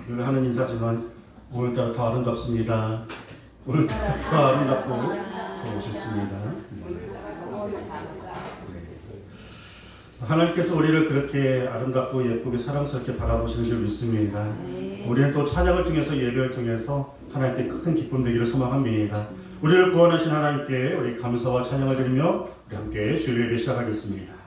늘 하는 인사지만 오늘따라 더 아름답습니다. 오늘따라 더 아름답고 더 멋있습니다. 하나님께서 우리를 그렇게 아름답고 예쁘게 사랑스럽게 바라보시는 줄 믿습니다. 우리는 또 찬양을 통해서 예배를 통해서 하나님께 큰 기쁨 되기를 소망합니다. 우리를 구원하신 하나님께 우리 감사와 찬양을 드리며 우리 함께 주일 예배 시작하겠습니다.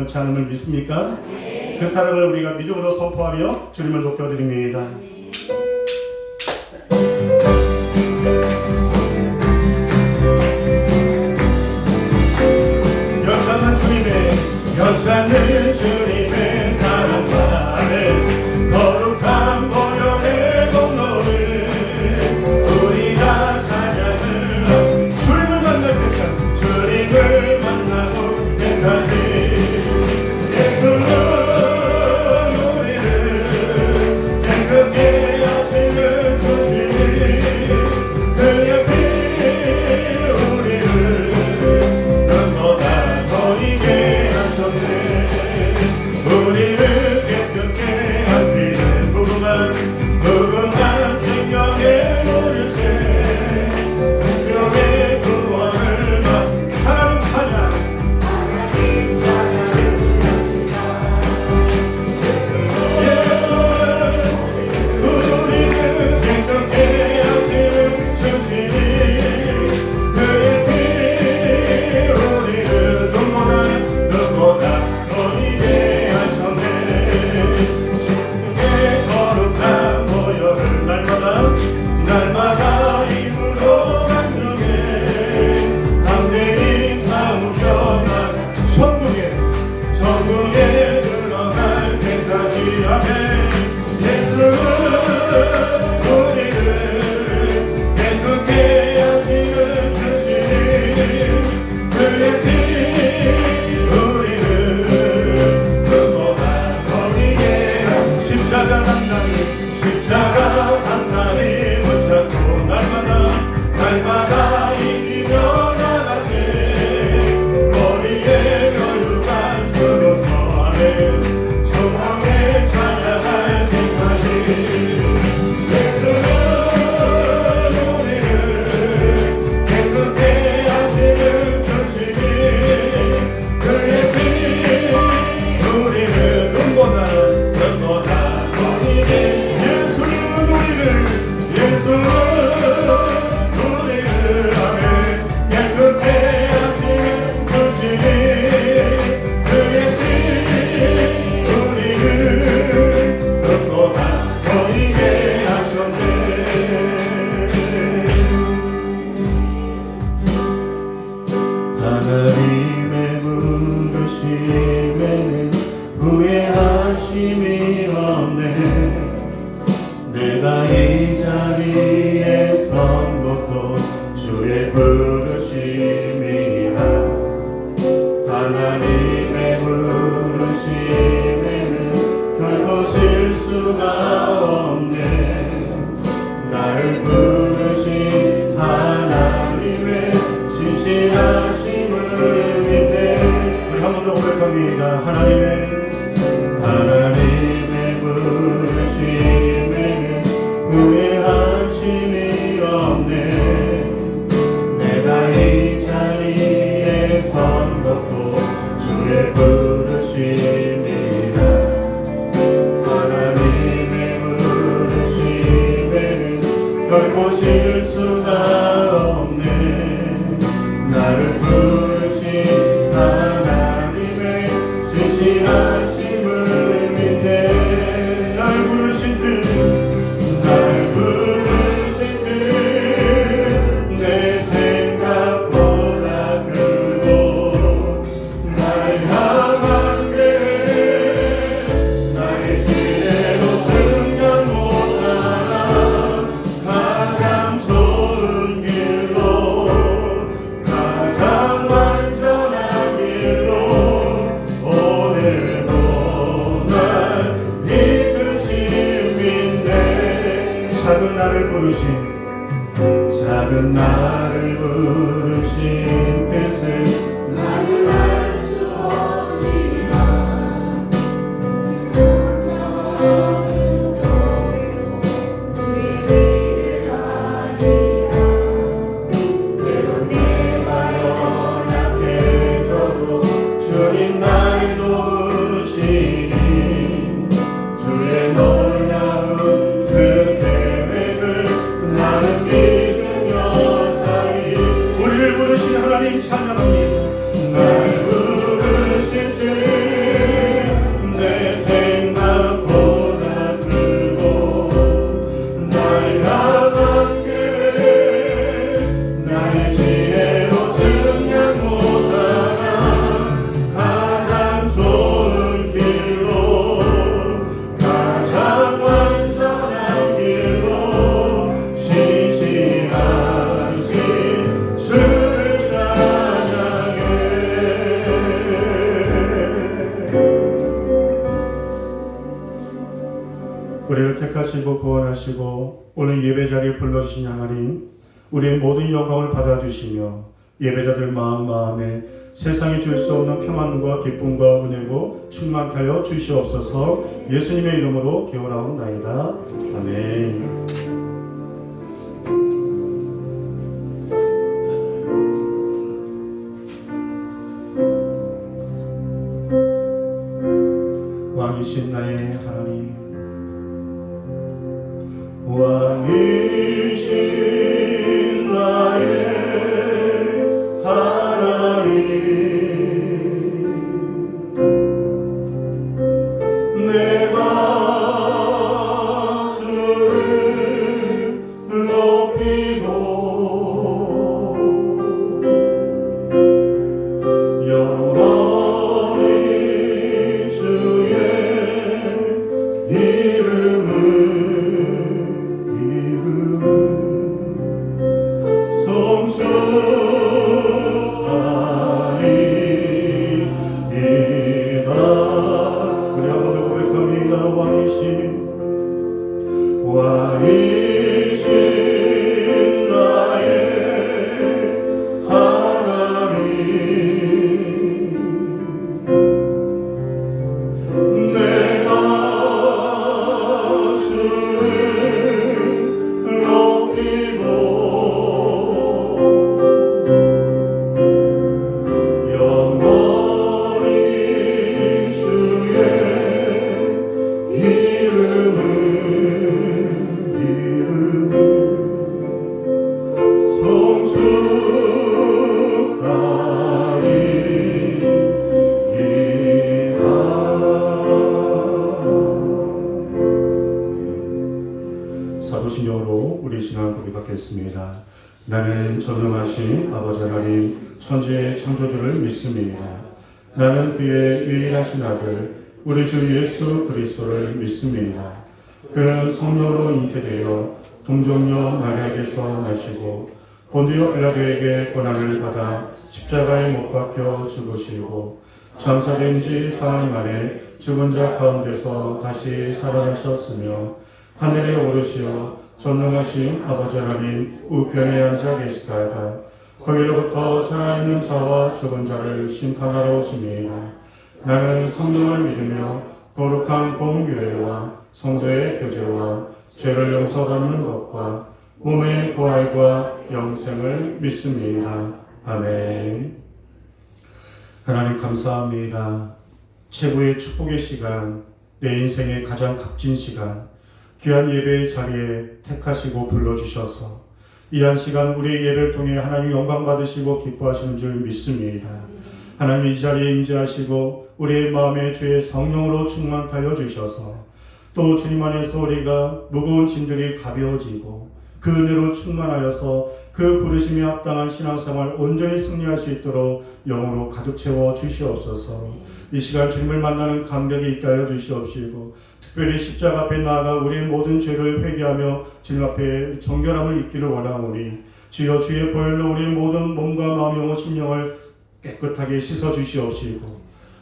변치 않음을 믿습니까? 그 사랑을 우리가 믿음으로 선포하며 주님을 높여드립니다. 변찮는 주님의 사랑과 거룩한 보혈의 공로를 우리가 찬양을 주님을 만나 주의 부르심이라. 하나님의 부르심에는 결코 실수가 없네. 나를 부르신 하나님의 신실하심을 믿네. 우리 한 번 더 고백합니다. 하나님의 부르심에는 후회하심이 없네. 내가 이 자리에 선 것도 주의 부르심이라. 하나님의 부르심에는 결코 실수가 없네. 나를 부르신 하나님의 신실하심을 믿네. 날 부르신 듯 내 생각보다 크고 날 향한 계획 나의 지혜로 증명 못하나. 가장 좋은 길로 가장 완전한 길로 오늘도 날 이끄심 믿네. 작은 나를 부르신 뜻을 나는 알 수 없지만 감사하신 통으로 주의 길을 알리라. 때론 내가 연약해져도 주님 날 도우시니 주의 놀라운 그 계획을 나는 믿으며 살리. 우리를 부르신 하나님 찬양합니다. 날 부르실 때 내 생각보다 크고 날 향한 계획 나의 지혜로 증량 못하나. 가장 좋은 길로 가장 완전한 길로 신실하신 주를 찬양해. 우리를 택하시고 구원하시고 오늘 예배 자리에 불러주신 하나님, 우리의 모든 영광을 받아주시며 예배자들 마음에 세상에 줄 수 없는 평안과 기쁨과 은혜고 충만케 하여 주시옵소서. 예수님의 이름으로 기원하옵나이다. 아멘. 왕이신 나의 하나님, 왕이신 나의 하나님, 내가 주를 높이고 영원히 주의 이름을 송축하리이다. 우리 한 번 더 고백합니다. 왕이신 나의 하나님, 내가 주를 높이고 영원히 주의 이름을 송축하리이다. 사도신경으로 우리 신앙을 고백하겠습니다. 나는 전능하신 아버지 하나님 천지의 창조주를 믿습니다. 나는 그의 유일하신 아들 우리 주 예수 그리스도를 믿습니다. 그는 성령으로 잉태되어 동정녀 마리아에게서 나시고 본디오 빌라도에게 고난을 받아 십자가에 못 박혀 죽으시고 장사된 지 사흘 만에 죽은 자 가운데서 다시 살아나셨으며 하늘에 오르시어 전능하신 아버지 하나님 우편에 앉아 계시다가 거기로부터 살아있는 자와 죽은 자를 심판하러 오십니다. 나는 성령을 믿으며 거룩한 공교회와 성도의 교제와 죄를 용서받는 것과 몸의 부활과 영생을 믿습니다. 아멘. 하나님 감사합니다. 최고의 축복의 시간, 내 인생의 가장 값진 시간, 귀한 예배의 자리에 택하시고 불러주셔서 이 한 시간 우리의 예배를 통해 하나님 영광 받으시고 기뻐하시는 줄 믿습니다. 하나님 이 자리에 임재하시고 우리의 마음에 주의 성령으로 충만케 하여 주셔서 또 주님 안에서 우리가 무거운 짐들이 가벼워지고 그 은혜로 충만하여서 그 부르심에 합당한 신앙생활 온전히 승리할 수 있도록 영으로 가득 채워 주시옵소서. 이 시간 주님을 만나는 감격이 있게 하여 주시옵시고 특별히 십자가 앞에 나아가 우리의 모든 죄를 회개하며 주님 앞에 정결함을 입기를 원하오니 주여 주의 보혈로 우리의 모든 몸과 마음, 영혼, 심령을 깨끗하게 씻어 주시옵시고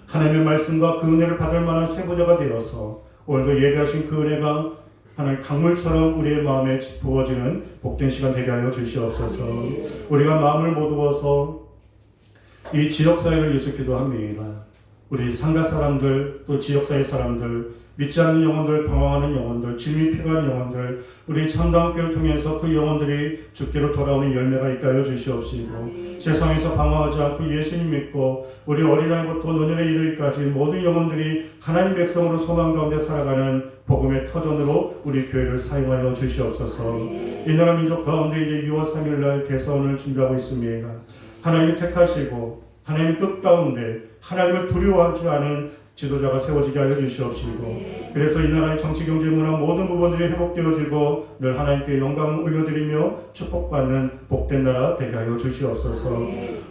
하나님의 말씀과 그 은혜를 받을 만한 세보자가 되어서 오늘도 예배하신 그 은혜가 하나님 강물처럼 우리의 마음에 부어지는 복된 시간 되게 하여 주시옵소서. 우리가 마음을 모두어서 이 지역사회를 위해서 기도합니다. 우리 상가 사람들 또 지역사회 사람들 믿지 않는 영혼들, 방황하는 영혼들, 주님이 필요한 영혼들, 우리 참다함교회를 통해서 그 영혼들이 주께로 돌아오는 열매가 있게 하여 주시옵시고 세상에서 방황하지 않고 예수님 믿고 우리 어린아이부터 노년에 이르기까지 모든 영혼들이 하나님 백성으로 소망 가운데 살아가는 복음의 터전으로 우리 교회를 사용하여 주시옵소서. 이 나라 민족 가운데 이제 6월 3일날 대선을 준비하고 있습니다. 하나님이 택하시고 하나님 뜻 가운데 하나님을 두려워할 줄 아는 지도자가 세워지게 하여 주시옵시고 그래서 이 나라의 정치, 경제, 문화 모든 부분들이 회복되어지고 늘 하나님께 영광을 올려드리며 축복받는 복된 나라 되게 하여 주시옵소서.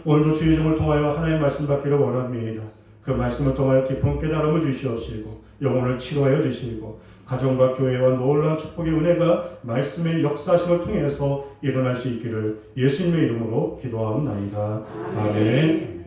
오늘도 주의 종을 통하여 하나님의 말씀 받기를 원합니다. 그 말씀을 통하여 깊은 깨달음을 주시옵시고 영혼을 치료하여 주시고 가정과 교회와 놀라운 축복의 은혜가 말씀의 역사심을 통해서 일어날 수 있기를 예수님의 이름으로 기도하옵나이다. 아멘.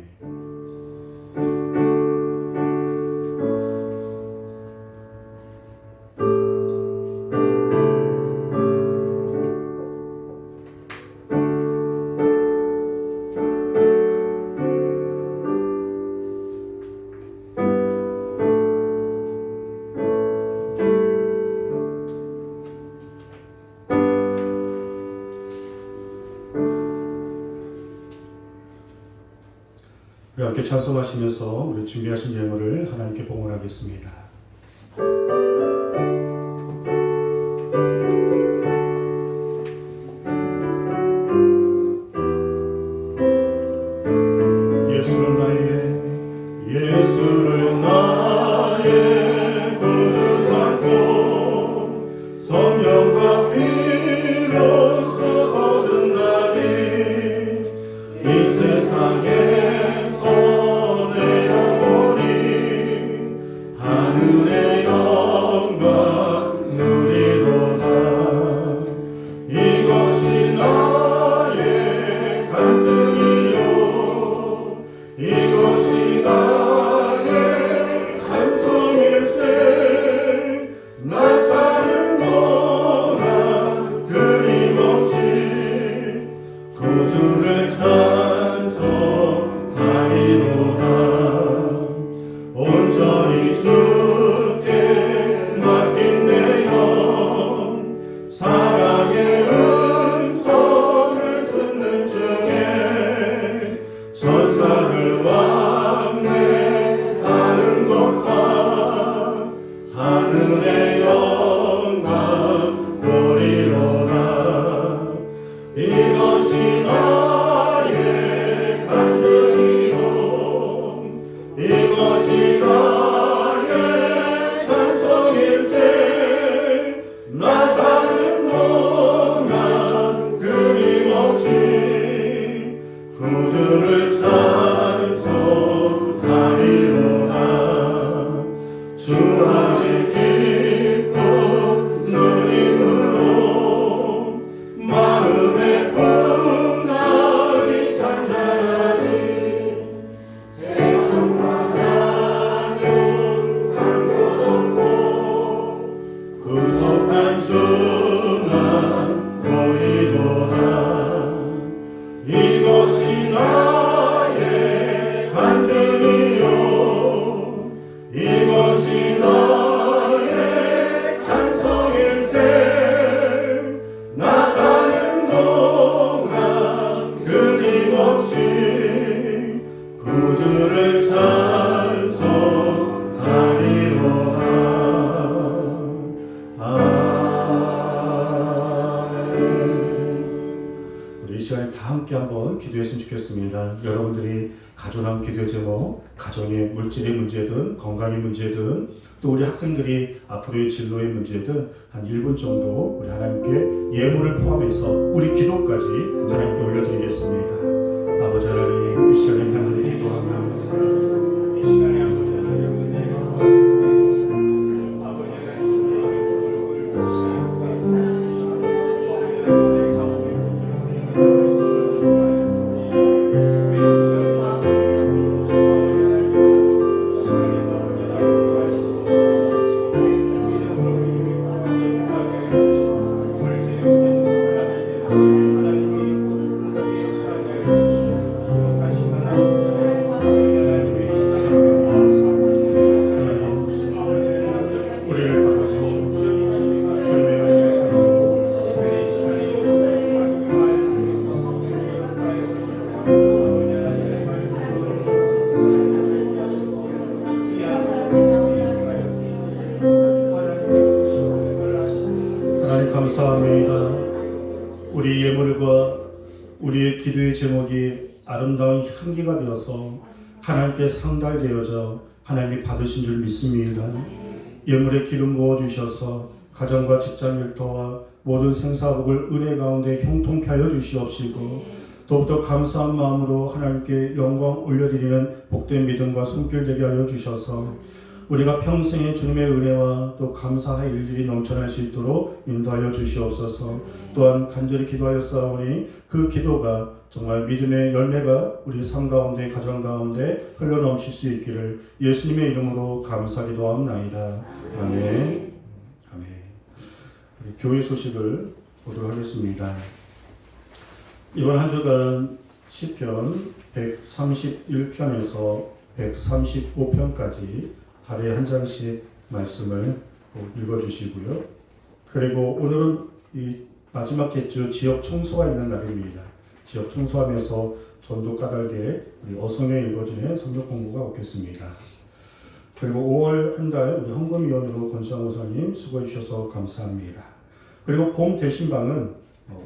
우리 함께 찬송하시면서 우리 준비하신 예물을 하나님께 봉헌하겠습니다. 예수는 나의 구주 삼고 성령과 피로써 거둔 나니 이 세상에 하늘의 영광 누리로다. 이것이 나의 간증이요 이것이 나의 찬송일세. 나 사는 동안 끊임없이 구주를 찬송하리로다. 온전히 주께 맡긴 내 영 사랑의 음성을 듣는 중에 전사들 왕래하는 것과 하늘의 영광 보리로다. 이것이 나의 간증이요 이것이 나의 찬송일세. 나 사는 동안 끊임없이 구주를 찬송하리로다. 주 아직 기쁜 눈림으로 마음의 꿈 나의 간증이요 이것이 나의 찬송일세 나 사는 동안 끊임없이 구주를 찬송하리로다. 우리 이 시간에 다 함께 한번 기도했으면 좋겠습니다. 여러분들이 가져온 기도 제목, 가정의 물질의 문제든 건강의 문제든 또 우리 학생들이 앞으로의 진로의 문제든 한 1분 정도 우리 하나님께 예물을 포함해서 우리 기도까지 하나님께 올려드리겠습니다. 아버지 하나님, 이 시간에 간절히 기도하며 이 시간에 감사합니다. 우리 예물과 우리의 기도의 제목이 아름다운 향기가 되어서 하나님께 상달되어져 하나님이 받으신 줄 믿습니다. 예물에 기름 부어주셔서 가정과 직장 일터와 모든 생사복을 은혜 가운데 형통케 하여 주시옵시고 더욱더 감사한 마음으로 하나님께 영광 올려드리는 복된 믿음과 손길 되게 하여 주셔서 우리가 평생의 주님의 은혜와 또 감사의 일들이 넘쳐날 수 있도록 인도하여 주시옵소서. 또한 간절히 기도하여 싸우니 그 기도가 정말 믿음의 열매가 우리 삶 가운데 가정 가운데 흘러넘칠 수 있기를 예수님의 이름으로 감사 기도하옵나이다. 아멘. 아멘. 우리 교회 소식을 보도록 하겠습니다. 이번 한 주간 시편 131편에서 135편까지 하루에 한 장씩 말씀을 읽어주시고요. 그리고 오늘은 이 마지막 주 지역 청소가 있는 날입니다. 지역 청소하면서 전도 까닭에 우리 어성에 읽어주는 성경 공부가 없겠습니다. 그리고 5월 한 달 우리 헌금위원으로 권수환 목사님 수고해 주셔서 감사합니다. 그리고 봄 대신방은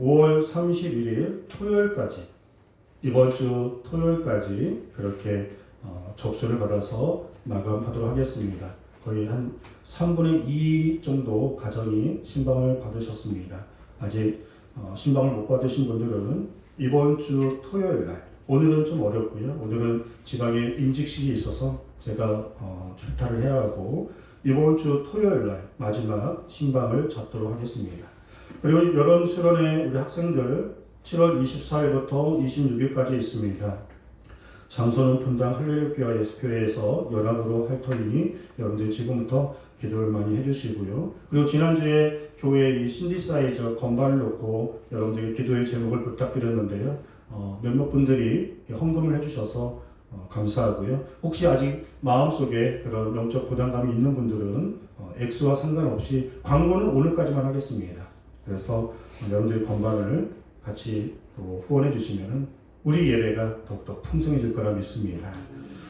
5월 31일 토요일까지 이번 주 토요일까지 그렇게 접수를 받아서 마감하도록 하겠습니다. 거의 한 3분의 2 정도 가정이 신방을 받으셨습니다. 아직 신방을 못 받으신 분들은 이번 주 토요일 날, 오늘은 좀 어렵고요. 오늘은 지방에 임직식이 있어서 제가 출타를 해야 하고 이번 주 토요일 날 마지막 신방을 잡도록 하겠습니다. 그리고 여름 수련회 우리 학생들 7월 24일부터 26일까지 있습니다. 장소는 분당 할렐루야 교회에서 연합으로 할 터이니 여러분들 지금부터 기도를 많이 해주시고요. 그리고 지난주에 교회에 이 신디사이저 건반을 놓고 여러분들에게 기도의 제목을 부탁드렸는데요. 몇몇 분들이 헌금을 해주셔서 감사하고요. 혹시 아직 마음속에 그런 영적 부담감이 있는 분들은 액수와 상관없이 광고는 오늘까지만 하겠습니다. 그래서 여러분들이 건반을 같이 또 후원해 주시면 우리 예배가 더욱더 풍성해질 거라 믿습니다.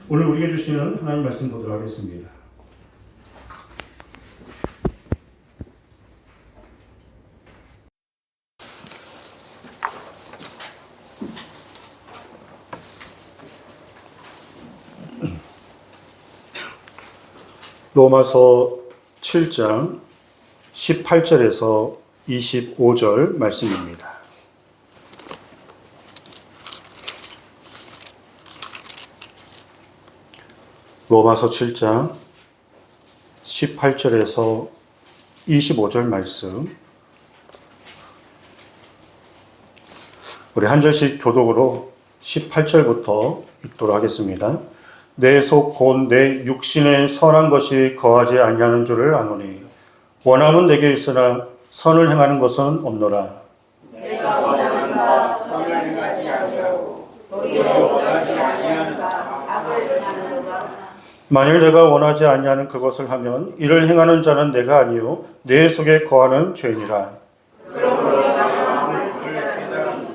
오늘 우리에게 주시는 하나님 말씀 보도록 하겠습니다. 로마서 7장 18절에서 25절 말씀입니다. 로마서 7장 18절에서 25절 말씀 우리 한 절씩 교독으로 18절부터 읽도록 하겠습니다. 내 속 곧 내 육신에 선한 것이 거하지 아니하는 줄을 아노니 원함은 내게 있으나 선을 행하는 것은 없노라. 내가 원하는 바 선을 행하지 아니하고 도리어 만일 내가 원하지 아니하는 그것을 하면 이를 행하는 자는 내가 아니요 내 속에 거하는 죄니라. 그러므로 내가 마음을 깨달으니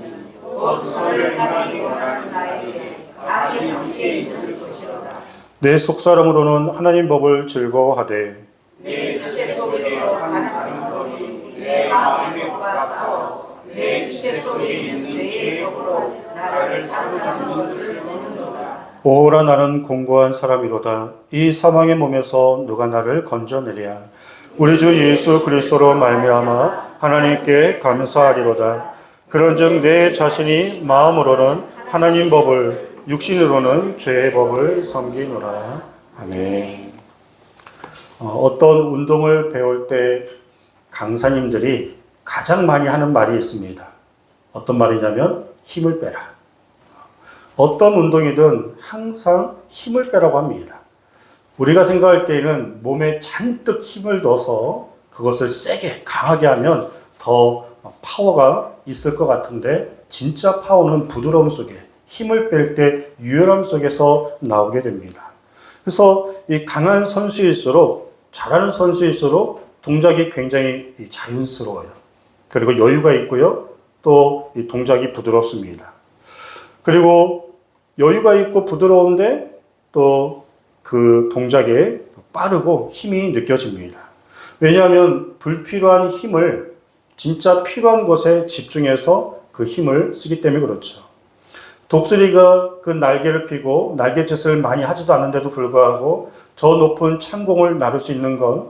곧 선을 행하기 원하는 나에게 악이 함께 있을 것이로다. 내 속사람으로는 하나님 법을 즐거워하되 내 지체 속에서 가는 법이 내 마음과 싸워 내 지체 속에 있는 죄의 법으로 나를 사로잡는 것을 모르노라. 오호라 나는 공고한 사람이로다. 이 사망의 몸에서 누가 나를 건져내랴. 우리 주 예수 그리스도로 말미암아 하나님께 감사하리로다. 그런즉 내 자신이 마음으로는 하나님 법을 육신으로는 죄의 법을 섬기노라. 아멘. 어떤 운동을 배울 때 강사님들이 가장 많이 하는 말이 있습니다. 어떤 말이냐면 힘을 빼라. 어떤 운동이든 항상 힘을 빼라고 합니다. 우리가 생각할 때에는 몸에 잔뜩 힘을 넣어서 그것을 세게 강하게 하면 더 파워가 있을 것 같은데 진짜 파워는 부드러움 속에 힘을 뺄 때 유연함 속에서 나오게 됩니다. 그래서 이 강한 선수일수록 잘하는 선수일수록 동작이 굉장히 자연스러워요. 그리고 여유가 있고요. 또 이 동작이 부드럽습니다. 그리고 여유가 있고 부드러운데 또 그 동작에 빠르고 힘이 느껴집니다. 왜냐하면 불필요한 힘을 진짜 필요한 것에 집중해서 그 힘을 쓰기 때문에 그렇죠. 독수리가 그 날개를 펴고 날갯짓을 많이 하지도 않는데도 불구하고 저 높은 창공을 나를 수 있는 건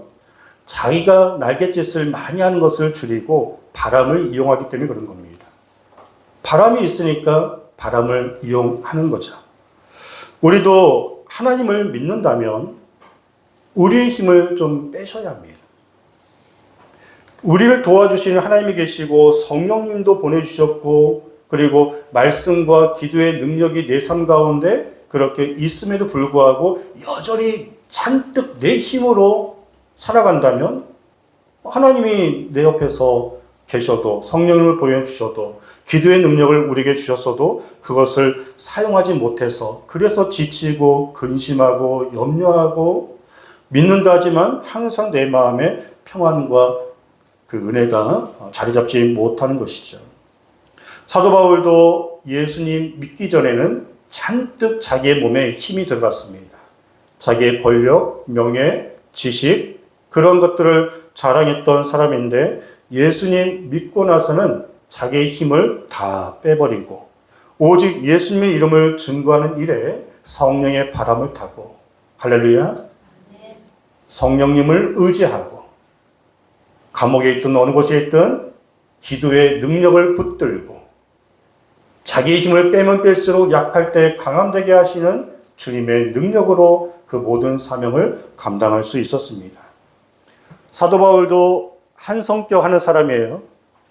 자기가 날갯짓을 많이 하는 것을 줄이고 바람을 이용하기 때문에 그런 겁니다. 바람이 있으니까 바람을 이용하는 거죠. 우리도 하나님을 믿는다면 우리의 힘을 좀 빼셔야 합니다. 우리를 도와주시는 하나님이 계시고 성령님도 보내주셨고 그리고 말씀과 기도의 능력이 내 삶 가운데 그렇게 있음에도 불구하고 여전히 잔뜩 내 힘으로 살아간다면 하나님이 내 옆에서 계셔도 성령을 보내주셔도 기도의 능력을 우리에게 주셨어도 그것을 사용하지 못해서 그래서 지치고 근심하고 염려하고 믿는다 하지만 항상 내 마음에 평안과 그 은혜가 자리 잡지 못하는 것이죠. 사도 바울도 예수님 믿기 전에는 잔뜩 자기의 몸에 힘이 들어갔습니다. 자기의 권력, 명예, 지식 그런 것들을 자랑했던 사람인데 예수님 믿고 나서는 자기의 힘을 다 빼버리고 오직 예수님의 이름을 증거하는 일에 성령의 바람을 타고 할렐루야 성령님을 의지하고 감옥에 있든 어느 곳에 있든 기도의 능력을 붙들고 자기의 힘을 빼면 뺄수록 약할 때 강함되게 하시는 주님의 능력으로 그 모든 사명을 감당할 수 있었습니다. 사도 바울도 한 성격 하는 사람이에요.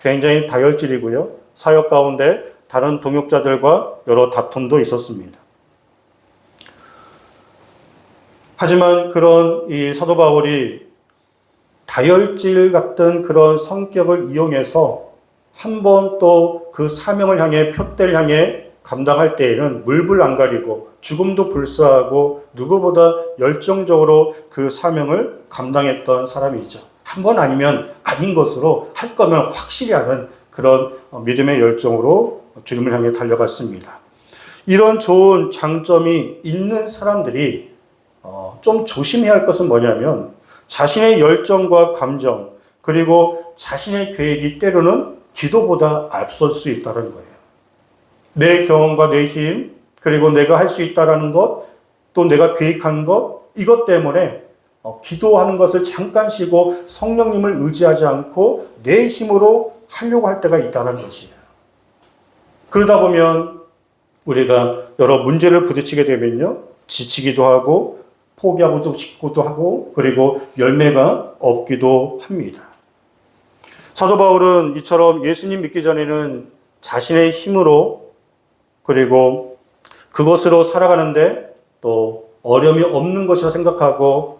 굉장히 다혈질이고요. 사역 가운데 다른 동역자들과 여러 다툼도 있었습니다. 하지만 그런 이 사도 바울이 다혈질 같은 그런 성격을 이용해서 한 번 또 그 사명을 향해 표대를 향해 감당할 때에는 물불 안 가리고 죽음도 불사하고 누구보다 열정적으로 그 사명을 감당했던 사람이죠. 한 번 아니면 아닌 것으로 할 거면 확실히 하는 그런 믿음의 열정으로 주님을 향해 달려갔습니다. 이런 좋은 장점이 있는 사람들이 좀 조심해야 할 것은 뭐냐면 자신의 열정과 감정 그리고 자신의 계획이 때로는 기도보다 앞설 수 있다는 거예요. 내 경험과 내 힘 그리고 내가 할 수 있다는 것 또 내가 계획한 것 이것 때문에 기도하는 것을 잠깐 쉬고 성령님을 의지하지 않고 내 힘으로 하려고 할 때가 있다는 것이에요. 그러다 보면 우리가 여러 문제를 부딪히게 되면요. 지치기도 하고 포기하고도 싶기도 하고 그리고 열매가 없기도 합니다. 사도 바울은 이처럼 예수님 믿기 전에는 자신의 힘으로 그리고 그것으로 살아가는데 또 어려움이 없는 것이라 생각하고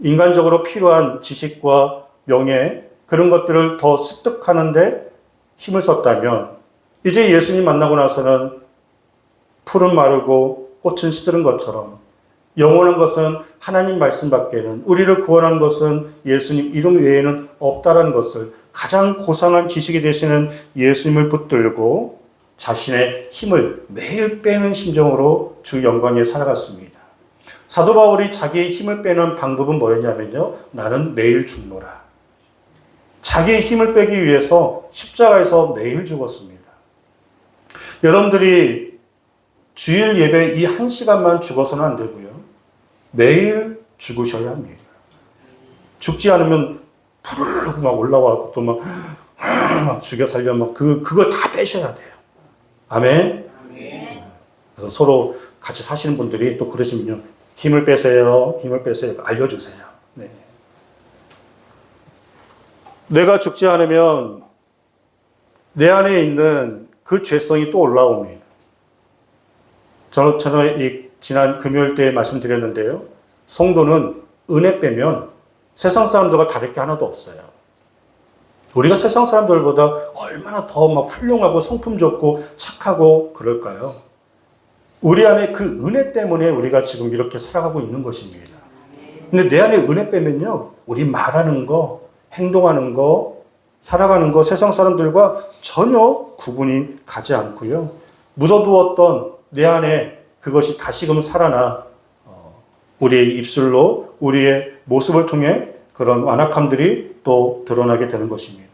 인간적으로 필요한 지식과 명예 그런 것들을 더 습득하는데 힘을 썼다면 이제 예수님 만나고 나서는 풀은 마르고 꽃은 시드는 것처럼 영원한 것은 하나님 말씀밖에는, 우리를 구원한 것은 예수님 이름 외에는 없다라는 것을 가장 고상한 지식이 되시는 예수님을 붙들고 자신의 힘을 매일 빼는 심정으로 주 영광에 살아갔습니다. 사도 바울이 자기의 힘을 빼는 방법은 뭐였냐면요, 나는 매일 죽노라. 자기의 힘을 빼기 위해서 십자가에서 매일 죽었습니다. 여러분들이 주일 예배 이 한 시간만 죽어서는 안 되고요, 매일 죽으셔야 합니다. 죽지 않으면 푸르르 막 올라와서 또 막 죽여 살려 막 그거 다 빼셔야 돼요. 아멘. 그래서 서로 같이 사시는 분들이 또 그러시면요, 힘을 빼세요, 힘을 빼세요, 알려주세요. 네. 내가 죽지 않으면 내 안에 있는 그 죄성이 또 올라옵니다. 저는 지난 금요일 때 말씀드렸는데요, 성도는 은혜 빼면 세상 사람들과 다를 게 하나도 없어요. 우리가 세상 사람들보다 얼마나 더 막 훌륭하고 성품 좋고 착하고 그럴까요? 우리 안에 그 은혜 때문에 우리가 지금 이렇게 살아가고 있는 것입니다. 근데 내 안에 은혜 빼면요, 우리 말하는 거, 행동하는 거, 살아가는 거 세상 사람들과 전혀 구분이 가지 않고요, 묻어두었던 내 안에 그것이 다시금 살아나 우리의 입술로, 우리의 모습을 통해 그런 완악함들이 또 드러나게 되는 것입니다.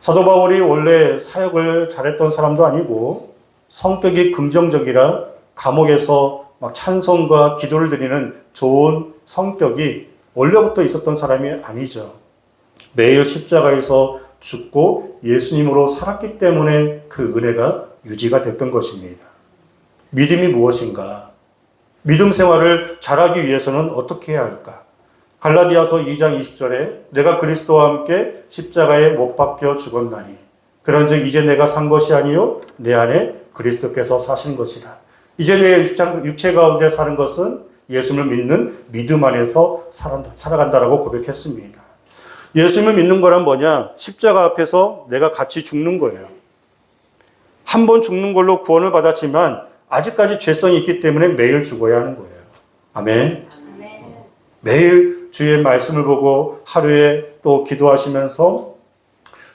사도 바울이 원래 사역을 잘했던 사람도 아니고 성격이 긍정적이라 감옥에서 막 찬송과 기도를 드리는 좋은 성격이 원래부터 있었던 사람이 아니죠. 매일 십자가에서 죽고 예수님으로 살았기 때문에 그 은혜가 유지가 됐던 것입니다. 믿음이 무엇인가? 믿음 생활을 잘하기 위해서는 어떻게 해야 할까? 갈라디아서 2장 20절에 내가 그리스도와 함께 십자가에 못 박혀 죽었나니 그런즉 이제 내가 산 것이 아니요 내 안에 그리스도께서 사신 것이라. 이제 내 육체 가운데 사는 것은 예수님을 믿는 믿음 안에서 살아간다라고 고백했습니다. 예수님을 믿는 거란 뭐냐? 십자가 앞에서 내가 같이 죽는 거예요. 한 번 죽는 걸로 구원을 받았지만 아직까지 죄성이 있기 때문에 매일 죽어야 하는 거예요. 아멘. 매일 주의 말씀을 보고 하루에 또 기도하시면서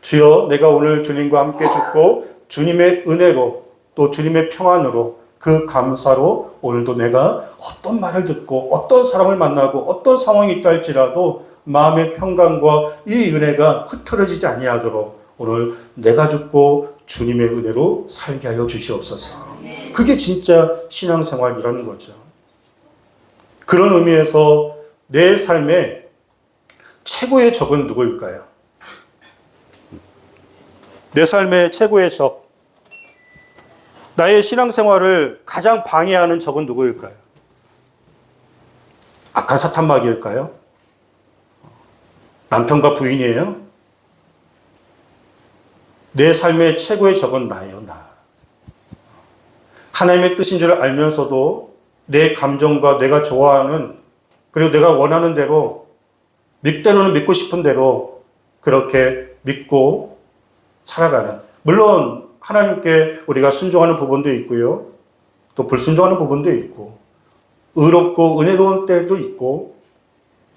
주여 내가 오늘 주님과 함께 죽고 주님의 은혜로 또 주님의 평안으로 그 감사로 오늘도 내가 어떤 말을 듣고 어떤 사람을 만나고 어떤 상황이 있다 할지라도 마음의 평강과 이 은혜가 흐트러지지 아니하도록 오늘 내가 죽고 주님의 은혜로 살게 하여 주시옵소서. 그게 진짜 신앙생활이라는 거죠. 그런 의미에서 내 삶의 최고의 적은 누구일까요? 내 삶의 최고의 적, 나의 신앙생활을 가장 방해하는 적은 누구일까요? 악한 사탄마귀일까요? 남편과 부인이에요? 내 삶의 최고의 적은 나예요, 나. 하나님의 뜻인 줄 알면서도 내 감정과 내가 좋아하는 그리고 내가 원하는 대로 때로는 믿고 싶은 대로 그렇게 믿고 살아가는, 물론 하나님께 우리가 순종하는 부분도 있고요, 또 불순종하는 부분도 있고 의롭고 은혜로운 때도 있고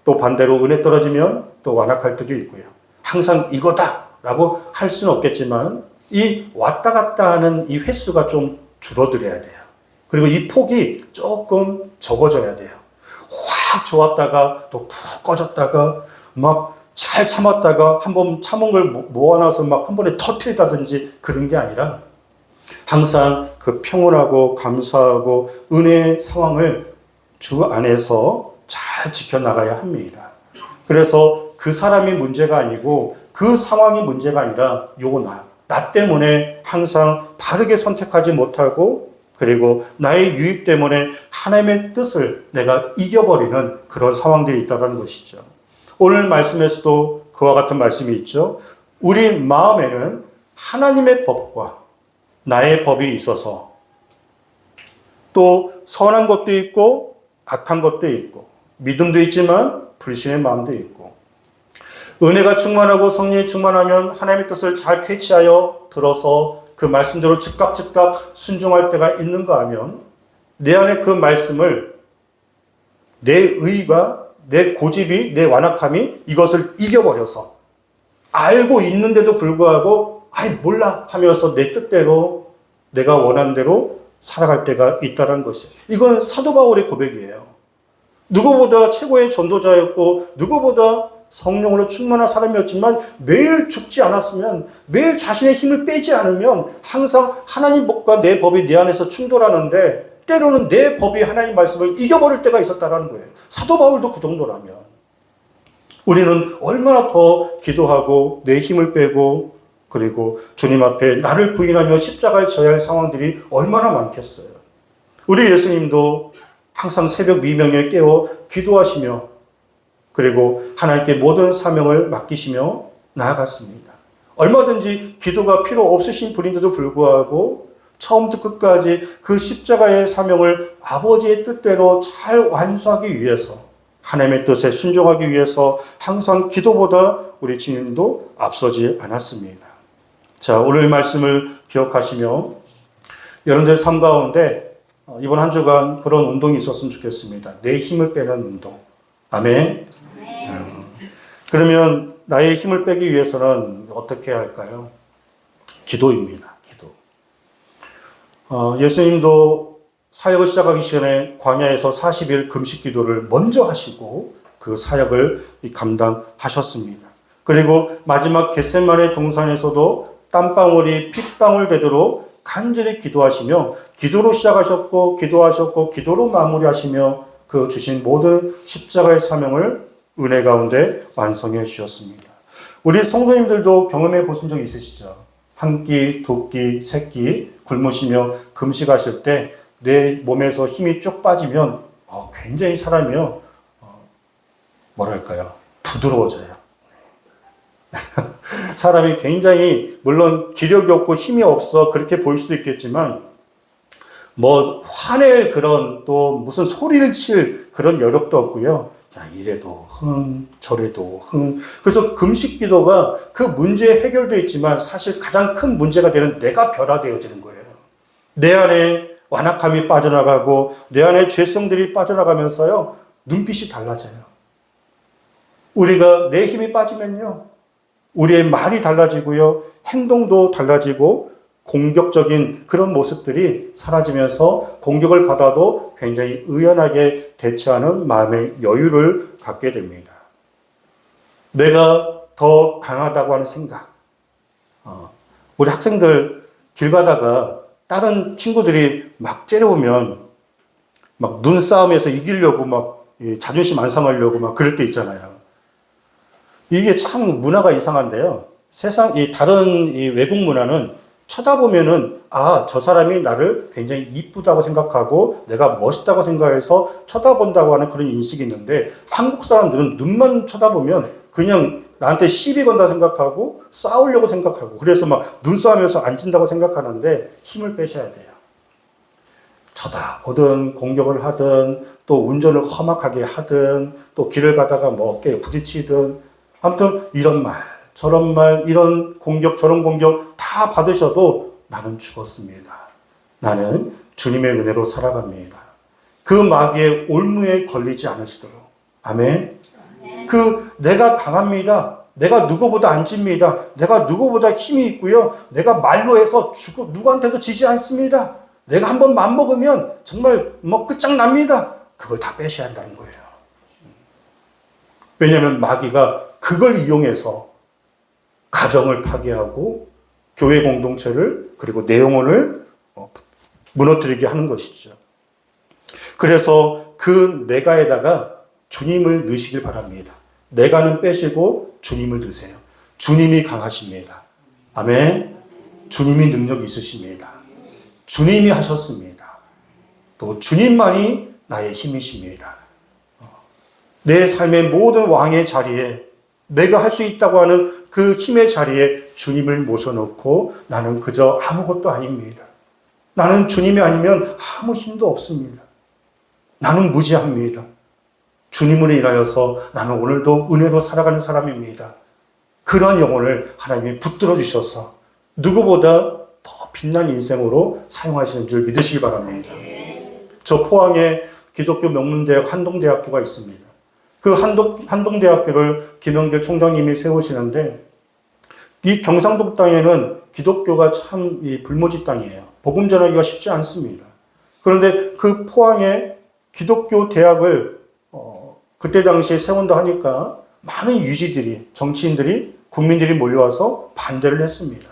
또 반대로 은혜 떨어지면 또 완악할 때도 있고요. 항상 이거다라고 할 수는 없겠지만 이 왔다 갔다 하는 이 횟수가 좀 줄어들어야 돼요. 그리고 이 폭이 조금 적어져야 돼요. 확 좋았다가 또 푹 꺼졌다가 막 잘 참았다가 한번 참은 걸 모아놔서 막 한 번에 터트리다든지 그런 게 아니라 항상 그 평온하고 감사하고 은혜의 상황을 주 안에서 잘 지켜나가야 합니다. 그래서 그 사람이 문제가 아니고 그 상황이 문제가 아니라 나 때문에 항상 바르게 선택하지 못하고 그리고 나의 유익 때문에 하나님의 뜻을 내가 이겨버리는 그런 상황들이 있다는 것이죠. 오늘 말씀에서도 그와 같은 말씀이 있죠. 우리 마음에는 하나님의 법과 나의 법이 있어서 또 선한 것도 있고 악한 것도 있고 믿음도 있지만 불신의 마음도 있고 은혜가 충만하고 성령이 충만하면 하나님의 뜻을 잘 캐치하여 들어서 그 말씀대로 즉각 순종할 때가 있는가 하면 내 안에 그 말씀을 내 의가, 내 고집이, 내 완악함이 이것을 이겨버려서 알고 있는데도 불구하고 아이 몰라 하면서 내 뜻대로 내가 원하는 대로 살아갈 때가 있다는 것이에요. 이건 사도 바울의 고백이에요. 누구보다 최고의 전도자였고 누구보다 성령으로 충만한 사람이었지만 매일 죽지 않았으면, 매일 자신의 힘을 빼지 않으면 항상 하나님 법과 내 법이 내 안에서 충돌하는데 때로는 내 법이 하나님 말씀을 이겨버릴 때가 있었다는 거예요. 사도 바울도 그 정도라면 우리는 얼마나 더 기도하고 내 힘을 빼고 그리고 주님 앞에 나를 부인하며 십자가에 져야 할 상황들이 얼마나 많겠어요. 우리 예수님도 항상 새벽 미명에 깨어 기도하시며 그리고 하나님께 모든 사명을 맡기시며 나아갔습니다. 얼마든지 기도가 필요 없으신 분인데도 불구하고 처음부터 끝까지 그 십자가의 사명을 아버지의 뜻대로 잘 완수하기 위해서, 하나님의 뜻에 순종하기 위해서 항상 기도보다 우리 주님도 앞서지 않았습니다. 자, 오늘 말씀을 기억하시며 여러분들 삶 가운데 이번 한 주간 그런 운동이 있었으면 좋겠습니다. 내 힘을 빼는 운동. 아멘. 그러면 나의 힘을 빼기 위해서는 어떻게 해야 할까요? 기도입니다. 기도. 예수님도 사역을 시작하기 전에 광야에서 40일 금식 기도를 먼저 하시고 그 사역을 감당하셨습니다. 그리고 마지막 겟세마네 동산에서도 땀방울이 핏방울 되도록 간절히 기도하시며 기도로 시작하셨고 기도하셨고 기도로 마무리하시며 그 주신 모든 십자가의 사명을 은혜 가운데 완성해 주셨습니다. 우리 성도님들도 경험해 보신 적 있으시죠? 한 끼, 두 끼, 세 끼 굶으시며 금식하실 때 내 몸에서 힘이 쭉 빠지면 굉장히 사람이요 뭐랄까요? 부드러워져요. 사람이 굉장히 물론 기력이 없고 힘이 없어 그렇게 보일 수도 있겠지만 뭐 화낼 그런 또 무슨 소리를 칠 그런 여력도 없고요. 야, 이래도 저래도 그래서 금식 기도가 그 문제 해결도 있지만 사실 가장 큰 문제가 되는 내가 변화되어지는 거예요. 내 안에 완악함이 빠져나가고 내 안에 죄성들이 빠져나가면서요. 눈빛이 달라져요. 우리가 내 힘이 빠지면요. 우리의 말이 달라지고요. 행동도 달라지고 공격적인 그런 모습들이 사라지면서 공격을 받아도 굉장히 의연하게 대처하는 마음의 여유를 갖게 됩니다. 내가 더 강하다고 하는 생각. 우리 학생들 길 가다가 다른 친구들이 막 째려보면 막 눈싸움에서 이기려고 막 자존심 안 상하려고 막 그럴 때 있잖아요. 이게 참 문화가 이상한데요. 다른 외국 문화는 쳐다보면은, 저 사람이 나를 굉장히 이쁘다고 생각하고 내가 멋있다고 생각해서 쳐다본다고 하는 그런 인식이 있는데, 한국 사람들은 눈만 쳐다보면 그냥 나한테 시비 건다 생각하고 싸우려고 생각하고 그래서 막 눈싸움에서 앉은다고 생각하는데 힘을 빼셔야 돼요. 쳐다보든 공격을 하든 또 운전을 험악하게 하든 또 길을 가다가 뭐 어깨에 부딪히든 아무튼 이런 말 저런 말 이런 공격 저런 공격 다 받으셔도 나는 죽었습니다. 나는 주님의 은혜로 살아갑니다. 그 마귀의 올무에 걸리지 않으시도록. 아멘. 내가 강합니다. 내가 누구보다 안 집니다. 내가 누구보다 힘이 있고요. 내가 말로 해서 누구한테도 지지 않습니다. 내가 한번 맘먹으면 정말 뭐 끝장납니다. 그걸 다 빼셔야 한다는 거예요. 왜냐하면 마귀가 그걸 이용해서 가정을 파괴하고 교회 공동체를 그리고 내 영혼을 무너뜨리게 하는 것이죠. 그래서 그 내가에다가 주님을 넣으시길 바랍니다. 내가는 빼시고 주님을 넣으세요. 주님이 강하십니다. 아멘. 주님이 능력이 있으십니다. 주님이 하셨습니다. 또 주님만이 나의 힘이십니다. 내 삶의 모든 왕의 자리에 내가 할 수 있다고 하는 그 힘의 자리에 주님을 모셔놓고 나는 그저 아무것도 아닙니다. 나는 주님이 아니면 아무 힘도 없습니다. 나는 무지합니다. 주님으로 인하여서 나는 오늘도 은혜로 살아가는 사람입니다. 그런 영혼을 하나님이 붙들어 주셔서 누구보다 더 빛난 인생으로 사용하시는 줄 믿으시기 바랍니다. 저 포항에 기독교 명문대학 한동대학교가 있습니다. 그 한동대학교를 김영길 총장님이 세우시는데 이 경상도 땅에는 기독교가 참 불모지 땅이에요. 복음 전하기가 쉽지 않습니다. 그런데 그 포항에 기독교 대학을 그때 당시에 세운다 하니까 많은 유지들이, 정치인들이, 국민들이 몰려와서 반대를 했습니다.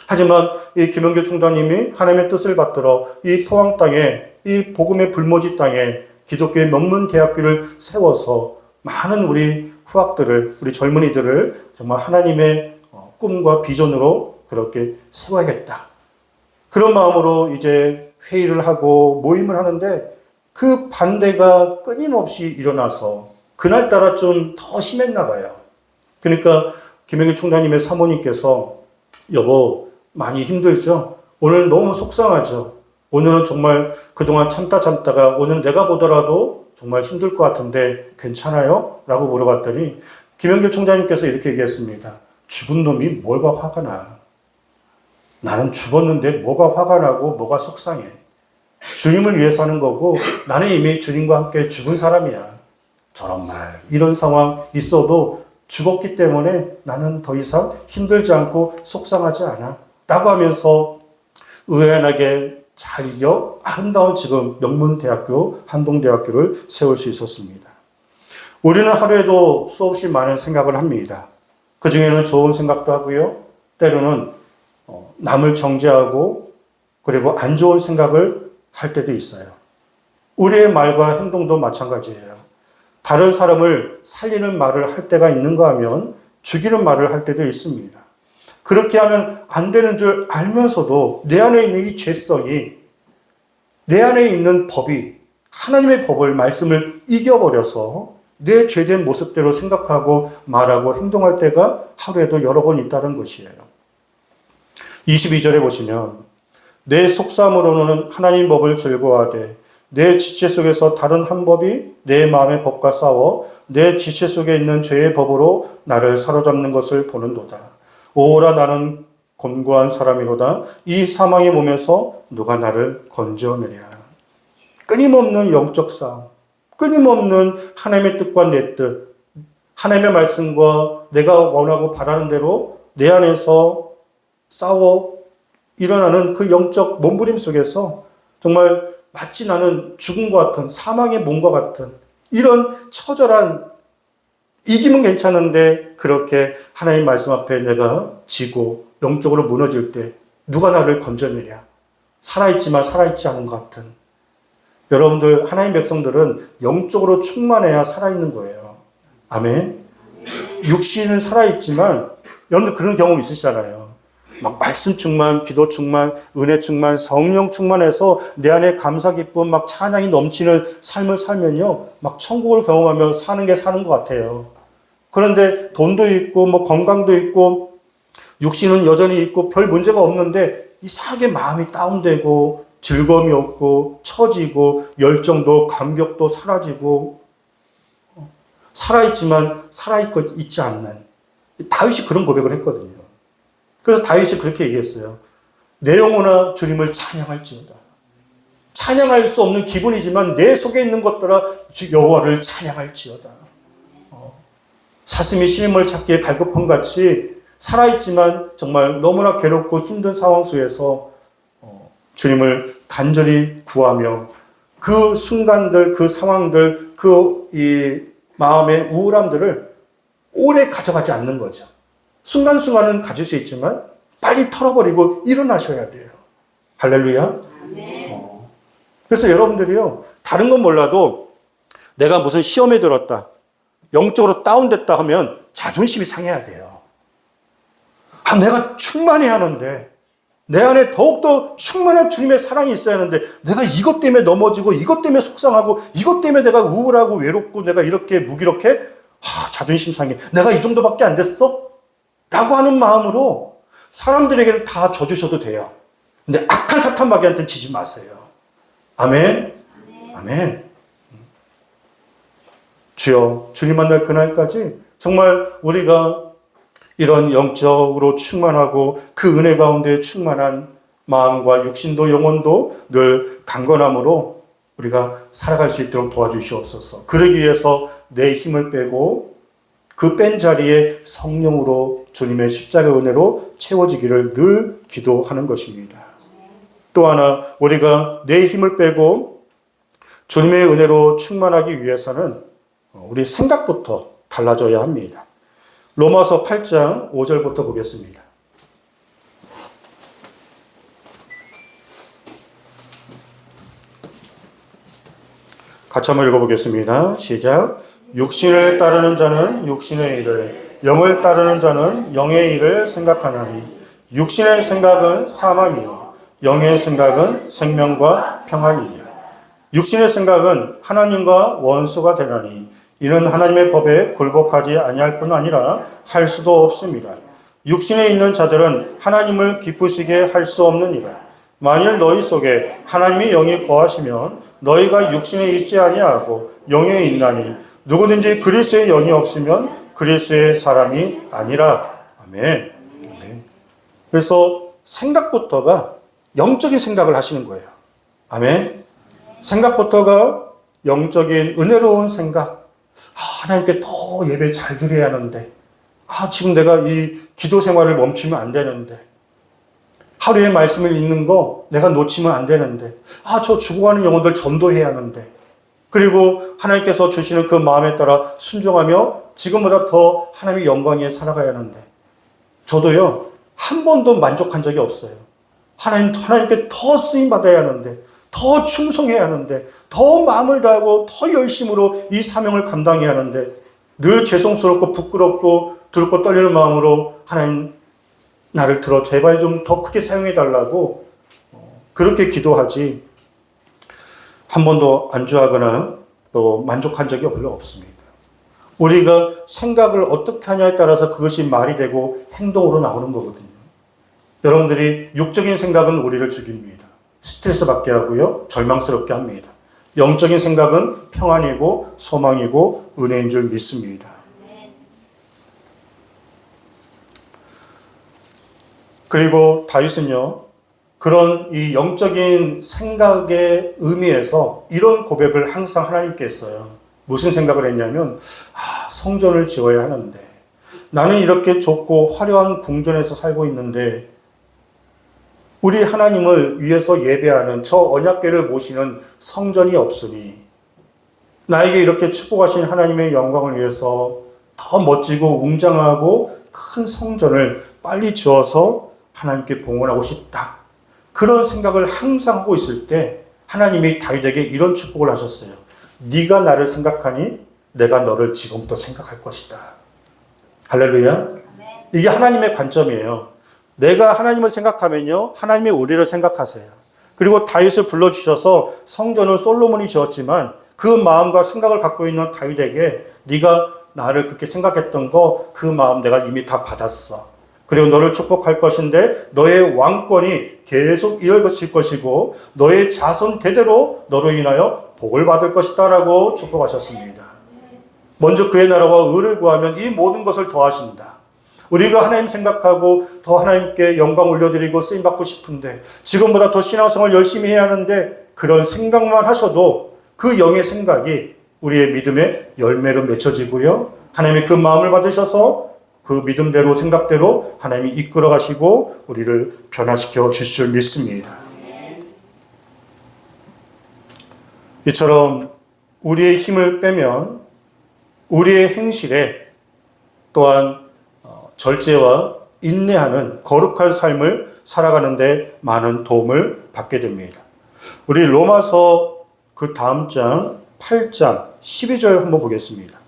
하지만 이 김영길 총장님이 하나님의 뜻을 받들어 이 포항 땅에, 이 복음의 불모지 땅에 기독교의 명문대학교를 세워서 많은 우리 후학들을, 우리 젊은이들을 정말 하나님의 꿈과 비전으로 그렇게 세워야겠다. 그런 마음으로 이제 회의를 하고 모임을 하는데 그 반대가 끊임없이 일어나서 그날따라 좀 더 심했나 봐요. 그러니까 김영길 총장님의 사모님께서 여보 많이 힘들죠? 오늘 너무 속상하죠? 오늘은 정말 그동안 참다가 오늘 내가 보더라도 정말 힘들 것 같은데 괜찮아요? 라고 물어봤더니 김영길 총장님께서 이렇게 얘기했습니다. 죽은 놈이 뭐가 화가 나? 나는 죽었는데 뭐가 화가 나고 뭐가 속상해? 주님을 위해서 하는 거고 나는 이미 주님과 함께 죽은 사람이야. 저런 말, 이런 상황 있어도 죽었기 때문에 나는 더 이상 힘들지 않고 속상하지 않아. 라고 하면서 의연하게 잘 이겨 아름다운 지금 명문대학교, 한동대학교를 세울 수 있었습니다. 우리는 하루에도 수없이 많은 생각을 합니다. 그 중에는 좋은 생각도 하고요. 때로는 남을 정죄하고 그리고 안 좋은 생각을 할 때도 있어요. 우리의 말과 행동도 마찬가지예요. 다른 사람을 살리는 말을 할 때가 있는가 하면 죽이는 말을 할 때도 있습니다. 그렇게 하면 안 되는 줄 알면서도 내 안에 있는 이 죄성이, 내 안에 있는 법이 하나님의 법을, 말씀을 이겨버려서 내 죄된 모습대로 생각하고 말하고 행동할 때가 하루에도 여러 번 있다는 것이에요. 22절에 보시면 내 속삼으로는 하나님 법을 즐거워하되 내 지체 속에서 다른 한 법이 내 마음의 법과 싸워 내 지체 속에 있는 죄의 법으로 나를 사로잡는 것을 보는도다. 오라 나는 곤고한 사람이로다. 이 사망의 몸에서 누가 나를 건져내랴. 끊임없는 영적 싸움, 끊임없는 하나님의 뜻과 내 뜻, 하나님의 말씀과 내가 원하고 바라는 대로 내 안에서 싸워 일어나는 그 영적 몸부림 속에서 정말 마치 나는 죽은 것 같은, 사망의 몸과 같은 이런 처절한, 이기면 괜찮은데 그렇게 하나님 말씀 앞에 내가 지고 영적으로 무너질 때 누가 나를 건져내랴. 살아있지만 살아있지 않은 것 같은. 여러분들, 하나님 백성들은 영적으로 충만해야 살아있는 거예요. 아멘. 육신은 살아있지만 여러분들 그런 경험 있으시잖아요. 막 말씀 충만, 기도 충만, 은혜 충만, 성령 충만해서 내 안에 감사 기쁨, 막 찬양이 넘치는 삶을 살면요, 막 천국을 경험하며 사는 게 사는 것 같아요. 그런데 돈도 있고, 뭐 건강도 있고, 육신은 여전히 있고, 별 문제가 없는데 이상하게 마음이 다운되고, 즐거움이 없고, 처지고, 열정도, 감격도 사라지고, 살아있지만 살아있지 않는. 다윗이 그런 고백을 했거든요. 그래서 다윗이 그렇게 얘기했어요. 내 영혼아 주님을 찬양할지어다. 찬양할 수 없는 기분이지만 내 속에 있는 것들아 여호와를 찬양할지어다. 사슴이 시냇물 찾기에 갈급함 같이 살아있지만 정말 너무나 괴롭고 힘든 상황 속에서 주님을 간절히 구하며 그 순간들, 그 상황들, 이 마음의 우울함들을 오래 가져가지 않는 거죠. 순간순간은 가질 수 있지만 빨리 털어버리고 일어나셔야 돼요. 할렐루야. 그래서 여러분들이요, 다른 건 몰라도 내가 무슨 시험에 들었다, 영적으로 다운됐다 하면 자존심이 상해야 돼요. 내가 충만해야 하는데, 내 안에 더욱더 충만한 주님의 사랑이 있어야 하는데 내가 이것 때문에 넘어지고 이것 때문에 속상하고 이것 때문에 내가 우울하고 외롭고 내가 이렇게 무기력해? 자존심 상해. 내가 이 정도밖에 안 됐어? 라고 하는 마음으로 사람들에게는 다 져주셔도 돼요. 근데 악한 사탄 마귀한테는 지지 마세요. 아멘. 아멘. 주여, 주님 만날 그날까지 정말 우리가 이런 영적으로 충만하고 그 은혜 가운데 충만한 마음과 육신도 영혼도 늘 강건함으로 우리가 살아갈 수 있도록 도와주시옵소서. 그러기 위해서 내 힘을 빼고 그 뺀 자리에 성령으로 주님의 십자가의 은혜로 채워지기를 늘 기도하는 것입니다. 또 하나, 우리가 내 힘을 빼고 주님의 은혜로 충만하기 위해서는 우리 생각부터 달라져야 합니다. 로마서 8장 5절부터 보겠습니다. 같이 한번 읽어보겠습니다. 시작. 육신을 따르는 자는 육신의 일을, 영을 따르는 자는 영의 일을 생각하나니 육신의 생각은 사망이요 영의 생각은 생명과 평안이니라. 육신의 생각은 하나님과 원수가 되나니 이는 하나님의 법에 굴복하지 아니할 뿐 아니라 할 수도 없습니다. 육신에 있는 자들은 하나님을 기쁘시게 할 수 없느니라. 만일 너희 속에 하나님의 영이 거하시면 너희가 육신에 있지 아니하고 영에 있나니 누구든지 그리스도의 영이 없으면 그리스도의 사람이 아니라. 아멘. 아멘. 그래서 생각부터가 영적인 생각을 하시는 거예요. 아멘. 생각부터가 영적인 은혜로운 생각. 하나님께 더 예배 잘 드려야 하는데, 지금 내가 이 기도 생활을 멈추면 안 되는데, 하루에 말씀을 읽는 거 내가 놓치면 안 되는데, 저 죽어가는 영혼들 전도해야 하는데, 그리고 하나님께서 주시는 그 마음에 따라 순종하며 지금보다 더 하나님의 영광에 살아가야 하는데, 저도요 한 번도 만족한 적이 없어요. 하나님께 더 쓰임 받아야 하는데, 더 충성해야 하는데, 더 마음을 다하고 더 열심으로 이 사명을 감당해야 하는데, 늘 죄송스럽고 부끄럽고 두렵고 떨리는 마음으로 하나님 나를 들어 제발 좀 더 크게 사용해 달라고 그렇게 기도하지 한 번도 안주하거나 또 만족한 적이 별로 없습니다. 우리가 생각을 어떻게 하냐에 따라서 그것이 말이 되고 행동으로 나오는 거거든요. 여러분들이 육적인 생각은 우리를 죽입니다. 스트레스 받게 하고요. 절망스럽게 합니다. 영적인 생각은 평안이고 소망이고 은혜인 줄 믿습니다. 그리고 다윗은요, 그런 이 영적인 생각의 의미에서 이런 고백을 항상 하나님께 했어요. 무슨 생각을 했냐면, 성전을 지어야 하는데, 나는 이렇게 좁고 화려한 궁전에서 살고 있는데, 우리 하나님을 위해서 예배하는 저 언약궤를 모시는 성전이 없으니, 나에게 이렇게 축복하신 하나님의 영광을 위해서 더 멋지고 웅장하고 큰 성전을 빨리 지어서 하나님께 봉헌하고 싶다. 그런 생각을 항상 하고 있을 때 하나님이 다윗에게 이런 축복을 하셨어요. 네가 나를 생각하니 내가 너를 지금부터 생각할 것이다. 할렐루야. 이게 하나님의 관점이에요. 내가 하나님을 생각하면요, 하나님이 우리를 생각하세요. 그리고 다윗을 불러주셔서 성전은 솔로몬이 지었지만 그 마음과 생각을 갖고 있는 다윗에게 네가 나를 그렇게 생각했던 거 그 마음 내가 이미 다 받았어. 그리고 너를 축복할 것인데 너의 왕권이 계속 이어질 것이고 너의 자손 대대로 너로 인하여 복을 받을 것이다 라고 축복하셨습니다. 먼저 그의 나라와 의를 구하면 이 모든 것을 더하신다. 우리가 하나님 생각하고 더 하나님께 영광 올려드리고 쓰임받고 싶은데 지금보다 더 신앙생활 열심히 해야 하는데 그런 생각만 하셔도 그 영의 생각이 우리의 믿음의 열매로 맺혀지고요. 하나님이 그 마음을 받으셔서 그 믿음대로 생각대로 하나님이 이끌어 가시고 우리를 변화시켜 주실 줄 믿습니다. 이처럼 우리의 힘을 빼면 우리의 행실에 또한 절제와 인내하는 거룩한 삶을 살아가는데 많은 도움을 받게 됩니다. 우리 로마서 그 다음 장 8장 12절 한번 보겠습니다.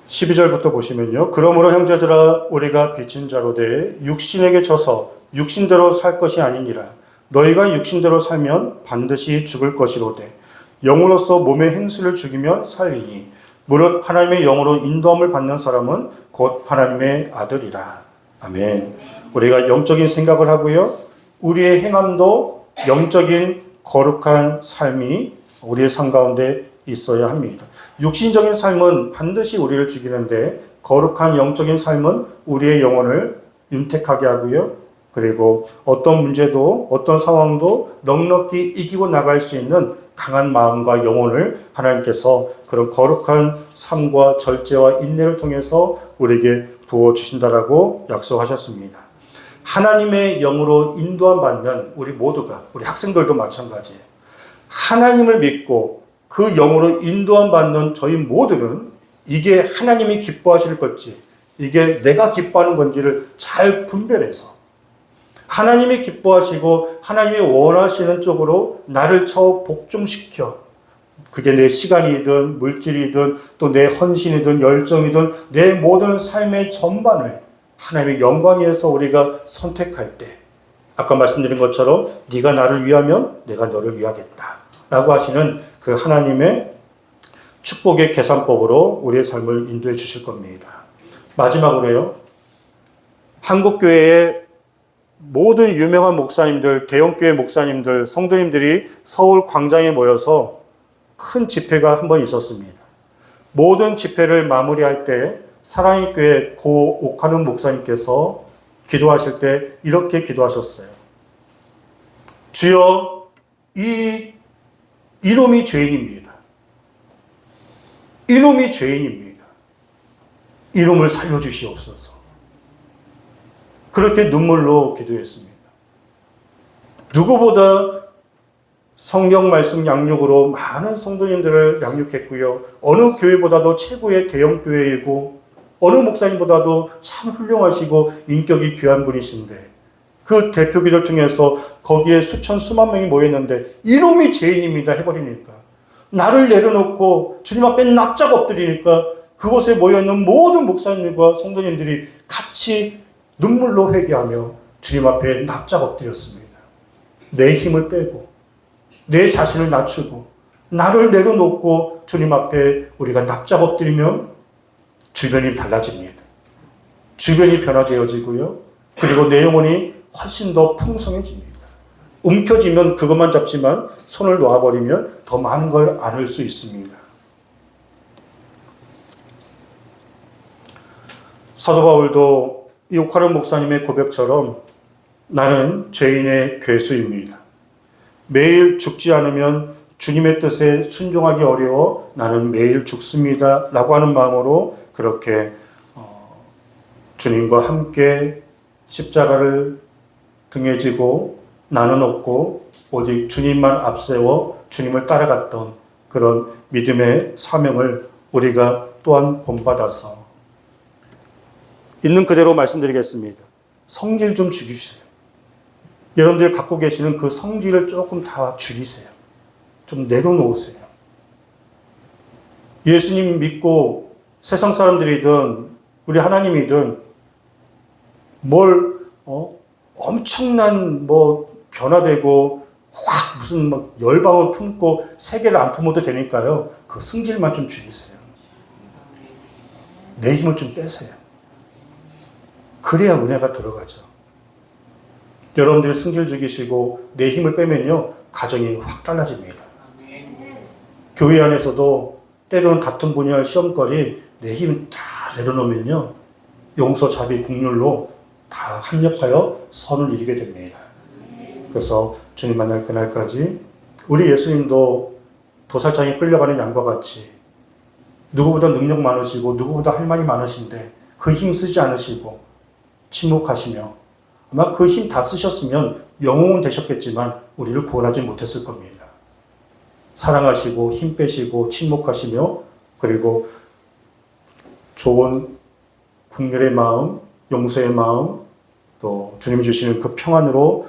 12절부터 보시면요. 그러므로 형제들아 우리가 빚진 자로 돼 육신에게 져서 육신대로 살 것이 아니니라. 너희가 육신대로 살면 반드시 죽을 것이로되 영으로서 몸의 행실을 죽이면 살리니 무릇 하나님의 영으로 인도함을 받는 사람은 곧 하나님의 아들이라. 아멘. 우리가 영적인 생각을 하고요. 우리의 행함도 영적인 거룩한 삶이 우리의 삶 가운데 있어야 합니다. 육신적인 삶은 반드시 우리를 죽이는데 거룩한 영적인 삶은 우리의 영혼을 윤택하게 하고요. 그리고 어떤 문제도 어떤 상황도 넉넉히 이기고 나갈 수 있는 강한 마음과 영혼을 하나님께서 그런 거룩한 삶과 절제와 인내를 통해서 우리에게 부어주신다라고 약속하셨습니다. 하나님의 영으로 인도함 받는 우리 모두가, 우리 학생들도 마찬가지예요. 하나님을 믿고 그 영으로 인도함 받는 저희 모두는 이게 하나님이 기뻐하실 건지, 이게 내가 기뻐하는 건지를 잘 분별해서 하나님이 기뻐하시고 하나님이 원하시는 쪽으로 나를 복종시켜, 그게 내 시간이든 물질이든 또 내 헌신이든 열정이든 내 모든 삶의 전반을 하나님의 영광 위해서 우리가 선택할 때, 아까 말씀드린 것처럼 네가 나를 위하면 내가 너를 위하겠다 라고 하시는 그 하나님의 축복의 계산법으로 우리의 삶을 인도해 주실 겁니다. 마지막으로요, 한국교회의 모든 유명한 목사님들, 대형교회 목사님들, 성도님들이 서울 광장에 모여서 큰 집회가 한 번 있었습니다. 모든 집회를 마무리할 때 사랑의 교회 고 옥한웅 목사님께서 기도하실 때 이렇게 기도하셨어요. 주여, 이놈이 죄인입니다. 이놈이 죄인입니다. 이놈을 살려주시옵소서. 그렇게 눈물로 기도했습니다. 누구보다 성경 말씀 양육으로 많은 성도님들을 양육했고요. 어느 교회보다도 최고의 대형 교회이고 어느 목사님보다도 참 훌륭하시고 인격이 귀한 분이신데 그 대표기를 통해서 거기에 수만 명이 모였는데 이놈이 죄인입니다 해버리니까, 나를 내려놓고 주님 앞에 납작 엎드리니까 그곳에 모여있는 모든 목사님과 성도님들이 같이 눈물로 회개하며 주님 앞에 납작 엎드렸습니다. 내 힘을 빼고 내 자신을 낮추고 나를 내려놓고 주님 앞에 우리가 납작 엎드리면 주변이 달라집니다. 주변이 변화되어지고요. 그리고 내 영혼이 훨씬 더 풍성해집니다. 움켜쥐면 그것만 잡지만 손을 놓아버리면 더 많은 걸 안을 수 있습니다. 사도 바울도 이 옥하른 목사님의 고백처럼 나는 죄인의 괴수입니다. 매일 죽지 않으면 주님의 뜻에 순종하기 어려워 나는 매일 죽습니다 라고 하는 마음으로 그렇게 주님과 함께 십자가를 등에 지고 나는 없고 오직 주님만 앞세워 주님을 따라갔던 그런 믿음의 사명을 우리가 또한 본받아서 있는 그대로 말씀드리겠습니다. 성질 좀 줄이세요. 여러분들 갖고 계시는 그 성질을 조금 다 줄이세요. 좀 내려놓으세요. 예수님 믿고 세상 사람들이든 우리 하나님이든 뭘 엄청난 변화되고 확 무슨 열방을 품고 세계를 안 품어도 되니까요. 그 승질만 좀 줄이세요. 내 힘을 좀 빼세요. 그래야 은혜가 들어가죠. 여러분들이 승질 죽이시고 내 힘을 빼면요, 가정이 확 달라집니다. 교회 안에서도 때로는 다툼 분야의 시험거리 내 힘 다 내려놓으면요, 용서, 자비, 국률로 다 합력하여 선을 이루게 됩니다. 그래서 주님 만날 그날까지 우리 예수님도 도살장에 끌려가는 양과 같이 누구보다 능력 많으시고 누구보다 할 말이 많으신데 그 힘 쓰지 않으시고 침묵하시며, 아마 그 힘 다 쓰셨으면 영웅은 되셨겠지만 우리를 구원하지 못했을 겁니다. 사랑하시고 힘 빼시고 침묵하시며, 그리고 좋은 국률의 마음, 용서의 마음, 또 주님이 주시는 그 평안으로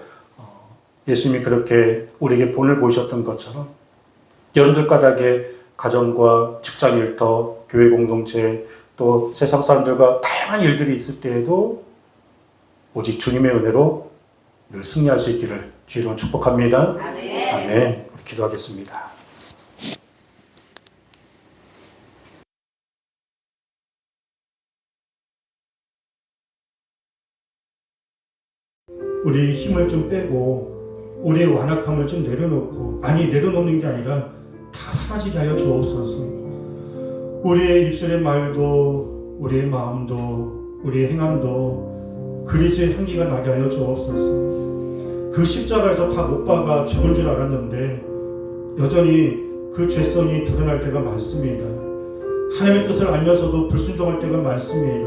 예수님이 그렇게 우리에게 본을 보이셨던 것처럼 여러분들 까닭에 가정과 직장 일터, 교회 공동체, 또 세상 사람들과 다양한 일들이 있을 때에도 오직 주님의 은혜로 늘 승리할 수 있기를 주의로 축복합니다. 아멘. 아멘. 기도하겠습니다. 우리 힘을 좀 빼고 우리의 완악함을 좀 내려놓고, 아니 내려놓는 게 아니라 다 사라지게 하여 주옵소서. 우리의 입술의 말도 우리의 마음도 우리의 행함도 그리스도의 향기가 나게 하여 주옵소서. 그 십자가에서 다 못 박아 죽은 줄 알았는데 여전히 그 죄성이 드러날 때가 많습니다. 하나님의 뜻을 알면서도 불순종할 때가 많습니다.